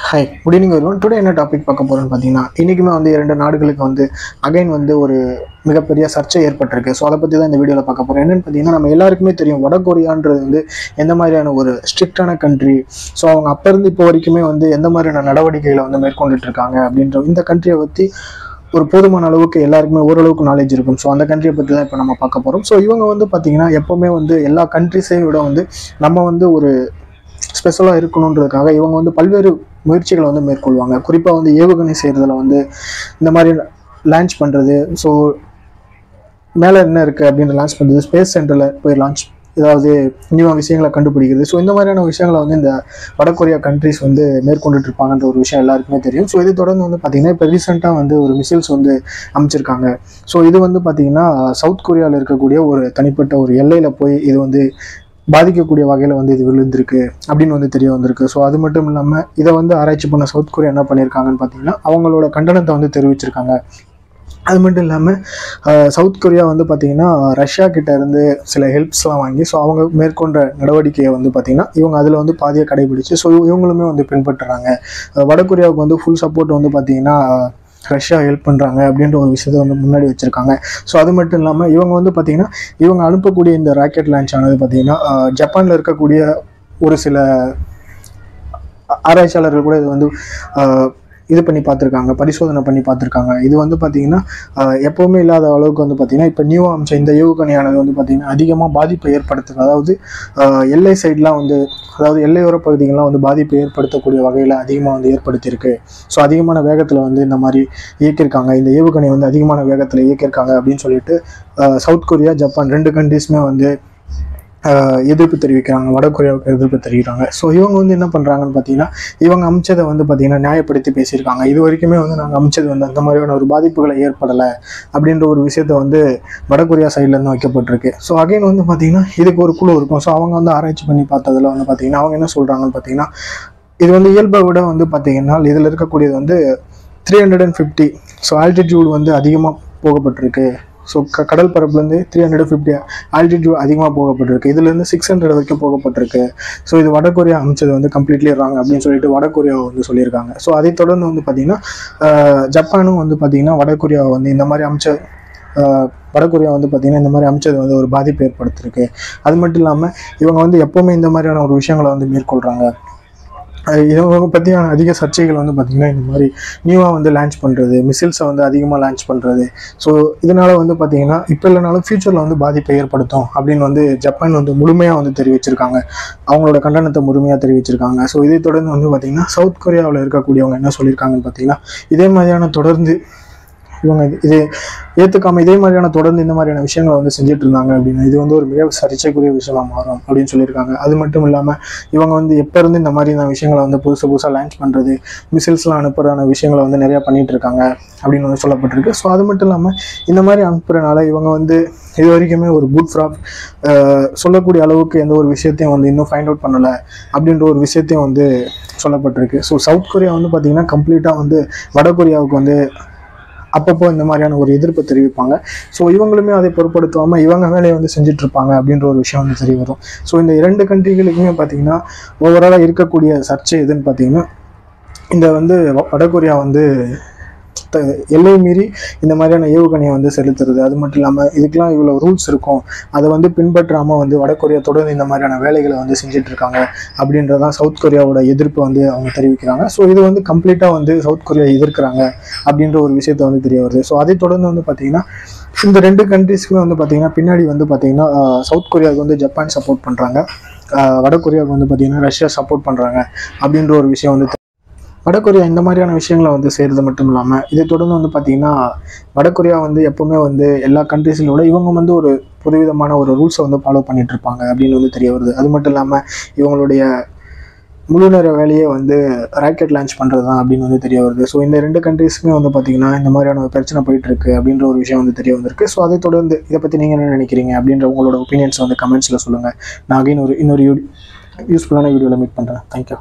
Hi, good evening everyone. Today என்ன topic பார்க்க போகிறோன்னு பார்த்தீங்கன்னா, இன்றைக்குமே வந்து 2 நாடுகளுக்கு வந்து அகைன் வந்து ஒரு மிகப்பெரிய சர்ச்சை ஏற்பட்டிருக்கு. ஸோ அதை பற்றி தான் இந்த வீடியோவில் பார்க்க போகிறோம். என்னென்னு பார்த்தீங்கன்னா, நம்ம எல்லாருக்குமே தெரியும் வடகொரியான்றது வந்து எந்த மாதிரியான ஒரு ஸ்ட்ரிக்டான கண்ட்ரி. ஸோ அவங்க அப்போ இருந்து இப்போ வரைக்குமே வந்து எந்த மாதிரியான நடவடிக்கைகளை வந்து மேற்கொண்டுட்டு இருக்காங்க அப்படின்ற இந்த கண்ட்ரியை பற்றி ஒரு போதுமான அளவுக்கு எல்லாருக்குமே ஓரளவுக்கு நாலேஜ் இருக்கும். ஸோ அந்த கண்ட்ரியை பற்றி தான் இப்போ நம்ம பார்க்க போகிறோம். ஸோ இவங்க வந்து பார்த்தீங்கன்னா எப்போவுமே வந்து எல்லா கண்ட்ரிஸையும் விட வந்து நம்ம வந்து ஒரு ஸ்பெஷலாக இருக்கணுன்றதுக்காக இவங்க வந்து பல்வேறு முயற்சிகளை வந்து மேற்கொள்வாங்க. குறிப்பாக வந்து ஏவுகணை செய்கிறதுல வந்து இந்த மாதிரி லான்ச் பண்ணுறது, ஸோ மேலே என்ன இருக்குது அப்படின்னு லான்ச் பண்ணுறது, ஸ்பேஸ் சென்டரில் போய் லான்ச் ஏதாவது நியூ விஷயங்களை கண்டுபிடிக்கிறது. ஸோ இந்த மாதிரியான விஷயங்களை வந்து இந்த வடகொரியா கண்ட்ரிஸ் வந்து மேற்கொண்டுட்டு இருப்பாங்கன்ற ஒரு விஷயம் எல்லாருக்குமே தெரியும். ஸோ இது தொடர்ந்து வந்து பார்த்திங்கன்னா இப்போ ரீசெண்டாக வந்து ஒரு மிசைல்ஸ் வந்து அமைச்சிருக்காங்க. ஸோ இது வந்து பார்த்திங்கன்னா சவுத் கொரியாவில் இருக்கக்கூடிய ஒரு தனிப்பட்ட ஒரு எல்லையில் போய் இது வந்து பாதிக்கக்கூடிய வகையில் வந்து இது விழுந்திருக்கு அப்படின்னு வந்து தெரிய வந்திருக்கு. ஸோ அது மட்டும் இல்லாமல் இதை வந்து ஆராய்ச்சி பண்ண சவுத் கொரியா என்ன பண்ணியிருக்காங்கன்னு பார்த்தீங்கன்னா அவங்களோட கண்டனத்தை வந்து தெரிவிச்சிருக்காங்க. அது மட்டும் இல்லாமல் சவுத் கொரியா வந்து பார்த்திங்கன்னா ரஷ்யா கிட்ட இருந்து சில ஹெல்ப்ஸ்லாம் வாங்கி ஸோ அவங்க மேற்கொண்ட நடவடிக்கையை வந்து பார்த்திங்கன்னா இவங்க அதில் வந்து பாதியை கடைபிடிச்சு ஸோ இவங்களுமே வந்து பின்பற்றுறாங்க. வடகொரியாவுக்கு வந்து ஃபுல் சப்போர்ட் வந்து பார்த்திங்கன்னா ரஷ்யா ஹெல்ப் பண்ணுறாங்க அப்படின்ற ஒரு விஷயத்தை வந்து முன்னாடி வச்சுருக்காங்க. ஸோ அது மட்டும் இல்லாமல் இவங்க வந்து பார்த்திங்கன்னா இவங்க அனுப்பக்கூடிய இந்த ராக்கெட் லான்ச் ஆனது பார்த்திங்கன்னா ஜப்பானில் இருக்கக்கூடிய ஒரு சில ஆராய்ச்சியாளர்கள் கூட இது வந்து இது பண்ணி பார்த்துருக்காங்க, பரிசோதனை பண்ணி பார்த்துருக்காங்க. இது வந்து பார்த்திங்கன்னா எப்போவுமே இல்லாத அளவுக்கு வந்து பார்த்திங்கன்னா இப்போ நியூ அமைச்ச இந்த ஏவுகணையானது வந்து பார்த்திங்கன்னா அதிகமாக பாதிப்பை ஏற்படுத்துது. அதாவது எல்லை சைட்லாம் வந்து அதாவது எல்லையோர பகுதிகள்லாம் வந்து பாதிப்பை ஏற்படுத்தக்கூடிய வகையில் அதிகமாக வந்து ஏற்படுத்தியிருக்கு. ஸோ அதிகமான வேகத்தில் வந்து இந்த மாதிரி இயக்கியிருக்காங்க, இந்த ஏவுகணை வந்து அதிகமான வேகத்தில் இயக்கியிருக்காங்க அப்படின்னு சொல்லிட்டு சவுத் கொரியா ஜப்பான் 2 கண்ட்ரீஸுமே வந்து எதிர்ப்பு தெரிவிக்கிறாங்க, வடகொரியாவுக்கு எதிர்ப்பு தெரிவிக்கிறாங்க. ஸோ இவங்க வந்து என்ன பண்ணுறாங்கன்னு பார்த்தீங்கன்னா இவங்க அமைச்சதை வந்து பார்த்திங்கன்னா நியாயப்படுத்தி பேசியிருக்காங்க. இது வரைக்குமே வந்து நாங்கள் அமைச்சது வந்து அந்த மாதிரியான ஒரு பாதிப்புகளை ஏற்படலை அப்படின்ற ஒரு விஷயத்த வந்து வடகொரியா சைட்லேருந்து வைக்கப்பட்டிருக்கு. ஸோ அகைன் வந்து பார்த்திங்கன்னா இதுக்கு ஒரு குழு இருக்கும். ஸோ அவங்க வந்து ஆராய்ச்சி பண்ணி பார்த்ததில் வந்து பார்த்திங்கன்னா அவங்க என்ன சொல்கிறாங்கன்னு பார்த்தீங்கன்னா இது வந்து இயல்பை விட வந்து பார்த்திங்கன்னா இதில் இருக்கக்கூடியது வந்து 350 ஸோ ஆல்டிடியூட் வந்து அதிகமாக போகப்பட்டிருக்கு. ஸோ கடல் பரப்புலேருந்து 350 ஆல்டிடியூட் அதிகமாக போகப்பட்டிருக்கு. இதுலேருந்து 600 வரைக்கும் போகப்பட்டிருக்கு. ஸோ இது வடகொரியா அமைச்சது வந்து கம்ப்ளீட்லி ராங் அப்படின்னு சொல்லிட்டு வடகொரியாவை வந்து சொல்லியிருக்காங்க. ஸோ அதை தொடர்ந்து வந்து பார்த்திங்கன்னா ஜப்பானும் வந்து பார்த்திங்கன்னா வடகொரியாவை வந்து இந்த மாதிரி வடகொரியா வந்து பார்த்திங்கன்னா இந்த மாதிரி அமைச்சது வந்து ஒரு பாதிப்பு ஏற்படுத்திருக்கு. அது மட்டும் இல்லாமல் இவங்க வந்து எப்போவுமே இந்த மாதிரியான ஒரு விஷயங்களை வந்து மேற்கொள்கிறாங்க. இவங்க பற்றியான அதிக சர்ச்சைகள் வந்து பார்த்திங்கன்னா இந்த மாதிரி நியூவாக வந்து லான்ச் பண்ணுறது, மிசைல்ஸை வந்து அதிகமாக லான்ச் பண்ணுறது. ஸோ இதனால் வந்து பார்த்திங்கன்னா இப்போ இல்லைனாலும் ஃப்யூச்சரில் வந்து பாதிப்பை ஏற்படுத்தும் அப்படின்னு வந்து ஜப்பான் வந்து முழுமையாக வந்து தெரிவிச்சிருக்காங்க, அவங்களோட கண்டனத்தை முழுமையாக தெரிவிச்சிருக்காங்க. ஸோ இதை தொடர்ந்து வந்து பார்த்திங்கன்னா சவுத் கொரியாவில் இருக்கக்கூடியவங்க என்ன சொல்லியிருக்காங்கன்னு பார்த்திங்கன்னா இதே மாதிரியான தொடர்ந்து இவங்க இது ஏற்றுக்காமல் இதே மாதிரியான தொடர்ந்து இந்த மாதிரியான விஷயங்களை வந்து செஞ்சுட்டு இருந்தாங்க அப்படின்னா இது வந்து ஒரு மிக சர்ச்சைக்குரிய விஷயமா மாறும் அப்படின்னு சொல்லியிருக்காங்க. அது மட்டும் இல்லாமல் இவங்க வந்து எப்போ இருந்து இந்த மாதிரியான விஷயங்களை வந்து புதுசாக லான்ச் பண்ணுறது, மிசைல்ஸ்லாம் அனுப்புறதான விஷயங்களை வந்து நிறையா பண்ணிகிட்டு இருக்காங்க அப்படின்னு வந்து சொல்லப்பட்டிருக்கு. ஸோ அது மட்டும் இல்லாமல் இந்த மாதிரி அனுப்புறதுனால இவங்க வந்து இது வரைக்குமே ஒரு குட் ஃப்ராப் சொல்லக்கூடிய அளவுக்கு எந்த ஒரு விஷயத்தையும் வந்து இன்னும் ஃபைண்ட் அவுட் பண்ணலை அப்படின்ற ஒரு விஷயத்தையும் வந்து சொல்லப்பட்டிருக்கு. ஸோ சவுத் கொரியா வந்து பார்த்திங்கன்னா கம்ப்ளீட்டாக வந்து வடகொரியாவுக்கு வந்து அப்பப்போ இந்த மாதிரியான ஒரு எதிர்ப்பை தெரிவிப்பாங்க. ஸோ இவங்களுமே அதை பொருட்படுத்தாமல் இவங்க வேலையை வந்து செஞ்சிட்ருப்பாங்க அப்படின்ற ஒரு விஷயம் வந்து தெரிய வரும். ஸோ இந்த 2 கண்ட்ரிகளுக்குமே பார்த்திங்கன்னா ஓவராலாக இருக்கக்கூடிய சர்ச்சை எதுன்னு பார்த்திங்கன்னா இந்த வந்து வடகொரியா வந்து எல்லை மீறி இந்த மாதிரியான ஏவுகணையை வந்து செலுத்துறது. அது மட்டும் இல்லாமல் இதுக்கெலாம் இவ்வளோ ரூல்ஸ் இருக்கும், அதை வந்து பின்பற்றாமல் வந்து வடகொரியா தொடர்ந்து இந்த மாதிரியான வேலைகளை வந்து செஞ்சிட்ருக்காங்க அப்படின்றதான் சவுத் கொரியாவோட எதிர்ப்பு வந்து அவங்க தெரிவிக்கிறாங்க. ஸோ இது வந்து கம்ப்ளீட்டாக வந்து சவுத் கொரியா எதிர்க்கிறாங்க அப்படின்ற ஒரு விஷயத்த வந்து தெரிய வருது. ஸோ அதை தொடர்ந்து வந்து பார்த்திங்கன்னா இந்த 2 கண்ட்ரீஸ்க்குமே வந்து பார்த்திங்கன்னா பின்னாடி வந்து பார்த்திங்கன்னா சவுத் கொரியாவுக்கு வந்து ஜப்பான் சப்போர்ட் பண்ணுறாங்க, வடகொரியாவுக்கு வந்து பார்த்திங்கன்னா ரஷ்யா சப்போர்ட் பண்ணுறாங்க அப்படின்ற ஒரு விஷயம் வந்து வடகொரியா இந்த மாதிரியான விஷயங்களை வந்து செய்கிறது மட்டும் இல்லாமல் இதை தொடர்ந்து வந்து பார்த்திங்கன்னா வடகொரியா வந்து எப்போவுமே வந்து எல்லா கண்ட்ரீஸிலோட இவங்க வந்து ஒரு புதுவிதமான ஒரு ரூல்ஸை வந்து ஃபாலோ பண்ணிகிட்ருப்பாங்க அப்படின்னு வந்து தெரிய வருது. அது மட்டும் இல்லாமல் இவங்களுடைய முழு நேர வேலையே வந்து ராக்கெட் லான்ச் பண்ணுறது தான் அப்படின்னு வந்து தெரிய வருது. ஸோ இந்த 2 கண்ட்ரீஸுமே வந்து பார்த்திங்கன்னா இந்த மாதிரியான ஒரு பிரச்சனை போயிட்டுருக்கு அப்படின்ற ஒரு விஷயம் வந்து தெரிய வந்திருக்கு. ஸோ அதை தொடர்ந்து இதை பற்றி நீங்கள் என்ன நினைக்கிறீங்க அப்படின்ற உங்களோட ஒப்பீனியன்ஸ் வந்து கமெண்ட்ஸில் சொல்லுங்கள். நான் இன்னொரு யூஸ்ஃபுல்லான வீடியோவில் மீட் பண்ணுறேன். தேங்க்யூ.